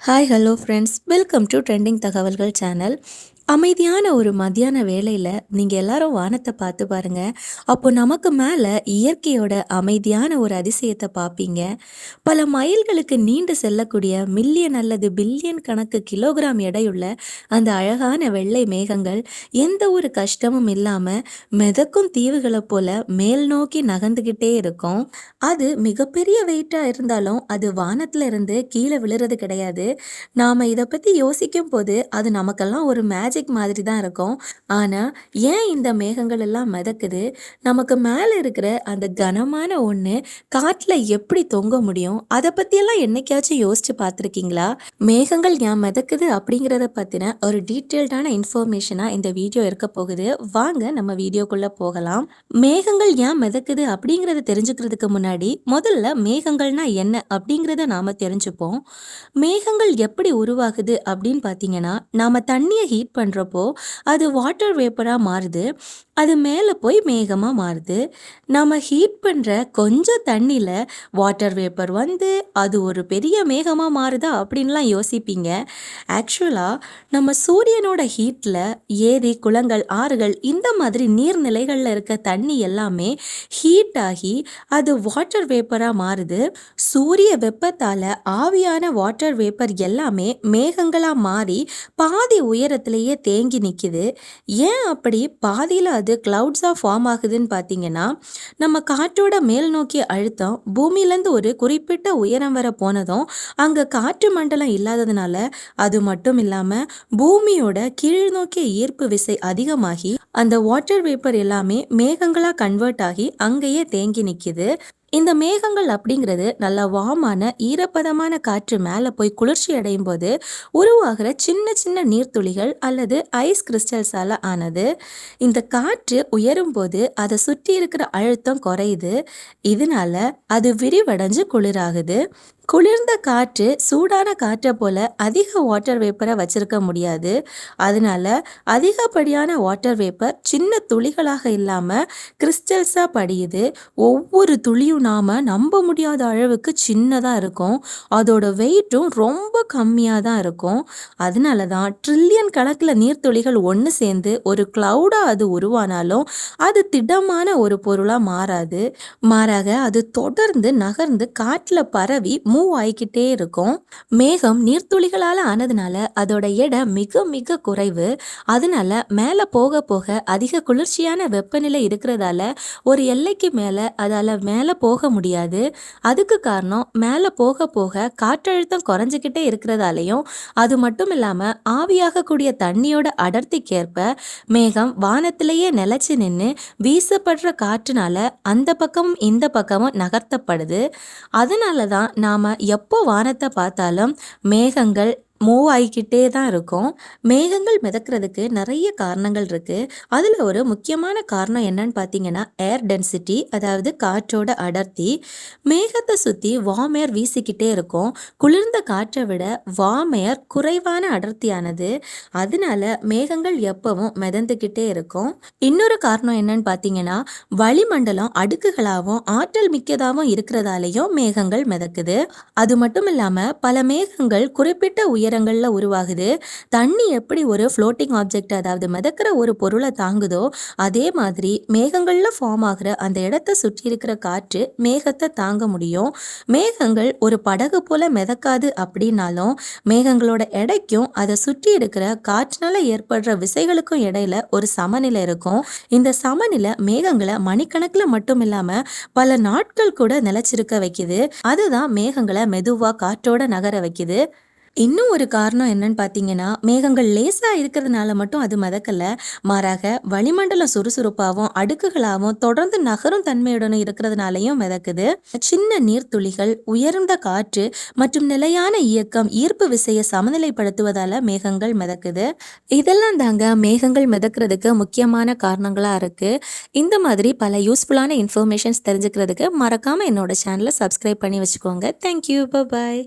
Hi hello friends, welcome to trending தகவல்கள் channel. அமைதியான ஒரு மத்தியான வேளையில் நீங்கள் எல்லாரும் வானத்தை பார்த்து பாருங்க. அப்போ நமக்கு மேலே இயற்கையோட அமைதியான ஒரு அதிசயத்தை பார்ப்பீங்க. பல மைல்களுக்கு நீண்டு செல்லக்கூடிய மில்லியன் அல்லது பில்லியன் கணக்கு கிலோகிராம் எடையுள்ள அந்த அழகான வெள்ளை மேகங்கள் எந்த ஒரு கஷ்டமும் இல்லாமல் மிதக்கும் தீவுகளை போல மேல் நோக்கி நகர்ந்துக்கிட்டே இருக்கும். அது மிகப்பெரிய வெயிட்டாக இருந்தாலும் அது வானத்துல இருந்து கீழே விழுறது கிடையாது. நாம இத பத்தி யோசிக்கும் போது அது நமக்கெல்லாம் ஒரு மேஜிக் மாதிரி தான் இருக்கும். ஆனா, ஏன் இந்த மேகங்கள் எல்லாம் மிதக்குது? நமக்கு மேல இருக்கிற அந்த கனமான ஒண்ணு காற்றுல எப்படி தொங்க முடியும்? அத பத்தியெல்லாம் என்னைக்காச்சும் யோசிச்சு பார்த்துருக்கீங்களா? மேகங்கள் ஏன் மிதக்குது அப்படிங்கிறத பத்தின ஒரு டீட்டெயில்டான இன்ஃபர்மேஷனா இந்த வீடியோ இருக்க போகுது. வாங்க நம்ம வீடியோக்குள்ள போகலாம். மேகங்கள் ஏன் மிதக்குது அப்படிங்கிறத தெரிஞ்சுக்கிறதுக்கு முன்னாடி முதல்ல மேகங்கள்னா என்ன அப்படிங்கிறத நாம தெரிஞ்சுப்போம். மேகங்கள் எப்படி உருவாகுது அப்படின்னு பார்த்தீங்கன்னா, நாம தண்ணியை ஹீட் பண்ணுறப்போ அது வாட்டர் வேப்பராக மாறுது. அது மேலே போய் மேகமாக மாறுது. நம்ம ஹீட் பண்ணுற கொஞ்சம் தண்ணியில் வாட்டர் வேப்பர் வந்து அது ஒரு பெரிய மேகமாக மாறுதா அப்படின்லாம் யோசிப்பீங்க. ஆக்சுவலாக நம்ம சூரியனோட ஹீட்டில் ஏரி, குளங்கள், ஆறுகள் இந்த மாதிரி நீர்நிலைகளில் இருக்க தண்ணி எல்லாமே ஹீட் ஆகி அது வாட்டர் வேப்பராக மாறுது. சூரிய வெப்பத்தால் ஆவியான வாட்டர் வேப்பர் எல்லாமே மேகங்களாக மாறி பாதி உயரத்திலேயே தேங்கி நிற்கிது. ஏன் அப்படி பாதியில் அது கிளவுட்ஸாக ஃபார்ம் ஆகுதுன்னு பார்த்தீங்கன்னா, நம்ம காற்றோட மேல் நோக்கிய அழுத்தம் பூமியிலேருந்து ஒரு குறிப்பிட்ட உயரம் வர போனதும் அங்கே காற்று மண்டலம் இல்லாததுனால, அது மட்டும் இல்லாமல் பூமியோட கீழ் நோக்கிய ஈர்ப்பு விசை அதிகமாகி அந்த வாட்டர் வேப்பர் எல்லாமே மேகங்களாக கன்வெர்ட் ஆகி அங்கேயே தேங்கி நிற்கிது. இந்த மேகங்கள் அப்படிங்கிறது நல்ல வாமான ஈரப்பதமான காற்று மேலே போய் குளிர்ச்சி அடையும் போது உருவாகிற சின்ன சின்ன நீர்த்துளிகள் அல்லது ஐஸ் கிறிஸ்டல்ஸால் ஆனது. இந்த காற்று உயரும் போது அதை சுற்றி இருக்கிற அழுத்தம் குறையுது. இதனால அது விரிவடைஞ்சு குளிராகுது. குளிர்ந்த காற்று சூடான காற்றை போல அதிக வாட்டர் வேப்பரை வச்சிருக்க முடியாது. அதனால அதிகப்படியான வாட்டர் வேப்பர் சின்ன துளிகளாக இல்லாமல் கிறிஸ்டல்ஸாக படியுது. ஒவ்வொரு துளியும் நாம நம்ப முடியாத அளவுக்கு சின்னதாக இருக்கும். அதோட வெயிட்டும் ரொம்ப கம்மியாக தான் இருக்கும். அதனால தான் ட்ரில்லியன் கணக்கில் நீர்த்துளிகள் ஒன்று சேர்ந்து ஒரு கிளவுடாக அது உருவானாலும் அது திடமான ஒரு பொருளாக மாறாது. மாறாக அது தொடர்ந்து நகர்ந்து காற்றில் பரவி மூவ் ஆகிக்கிட்டே இருக்கும். மேகம் நீர்த்துளிகளால் ஆனதுனால அதோட எடை மிக மிக குறைவு. அதனால மேலே போக போக அதிக குளிர்ச்சியான வெப்பநிலை இருக்கிறதால ஒரு எல்லைக்கு மேலே அதால் மேலே போக முடியாது. அதுக்கு காரணம் மேலே போக போக காற்றழுத்தம் குறைஞ்சிக்கிட்டே இருக்கிறதாலையும், அது மட்டும் இல்லாமல் ஆவியாகக்கூடிய தண்ணியோட அடர்த்திக்கேற்ப மேகம் வானத்திலேயே நிலைச்சு நின்று வீசப்படுற காற்றுனால அந்த பக்கமும் இந்த பக்கமும் நகர்த்தப்படுது. அதனால தான் நாம் எப்போ வானத்தை பார்த்தாலும் மேகங்கள் மூவ் ஆகிக்கிட்டே தான் இருக்கும். மேகங்கள் மிதக்கிறதுக்கு நிறைய காரணங்கள் இருக்குது. அதில் ஒரு முக்கியமான காரணம் என்னன்னு பார்த்தீங்கன்னா ஏர் டென்சிட்டி, அதாவது காற்றோட அடர்த்தி. மேகத்தை சுற்றி வார்ம் ஏர் வீசிக்கிட்டே இருக்கும். குளிர்ந்த காற்றை விட வார்ம் ஏர் குறைவான அடர்த்தியானது. அதனால மேகங்கள் எப்பவும் மிதந்துக்கிட்டே இருக்கும். இன்னொரு காரணம் என்னன்னு பார்த்தீங்கன்னா வளிமண்டலம் அடுக்குகளாகவும் ஆற்றல் மிக்கதாகவும் இருக்கிறதாலையும் மேகங்கள் மிதக்குது. அது மட்டும் இல்லாமல் பல மேகங்கள் குறிப்பிட்ட உயரங்கள்ல உருவாகுது. தண்ணி எப்படி ஒரு ஃப்ளோட்டிங் ஆப்ஜெக்ட், அதாவது மிதக்கிற ஒரு பொருளை தாங்குதோ அதே மாதிரி மேகங்கள்ல ஃபார்ம் ஆகிற அந்த இடத்தை சுற்றி இருக்கிற காற்று மேகத்தை தாங்க முடியும். மேகங்கள் ஒரு படகு போல மிதக்காது அப்படின்னாலும் மேகங்களோட எடைக்கும் அதை சுற்றி இருக்கிற காற்றினால ஏற்படுற விசைகளுக்கும் இடையில ஒரு சமநிலை இருக்கும். இந்த சமநிலை மேகங்களை மணிக்கணக்கில் மட்டும் இல்லாம பல நாட்கள் கூட நிலைச்சிருக்க வைக்குது. அதுதான் மேகங்களை மெதுவா காற்றோட நகர வைக்குது. இன்னும் ஒரு காரணம் என்னன்னு பார்த்தீங்கன்னா மேகங்கள் லேசாக இருக்கிறதுனால மட்டும் அது மிதக்கல. மாறாக வளிமண்டலம் சுறுசுறுப்பாகவும் அடுக்குகளாகவும் தொடர்ந்து நகரும் தன்மையுடனும் இருக்கிறதுனாலையும் மிதக்குது. சின்ன நீர்த்துளிகள், உயர்ந்த காற்று மற்றும் நிலையான இயக்கம் ஈர்ப்பு விசையை சமநிலைப்படுத்துவதால மேகங்கள் மிதக்குது. இதெல்லாம் தாங்க மேகங்கள் மிதக்கிறதுக்கு முக்கியமான காரணங்களாக இருக்கு. இந்த மாதிரி பல யூஸ்ஃபுல்லான இன்ஃபர்மேஷன்ஸ் தெரிஞ்சுக்கிறதுக்கு மறக்காம என்னோட சேனலை சப்ஸ்கிரைப் பண்ணி வச்சுக்கோங்க. தேங்க்யூ, பாய்.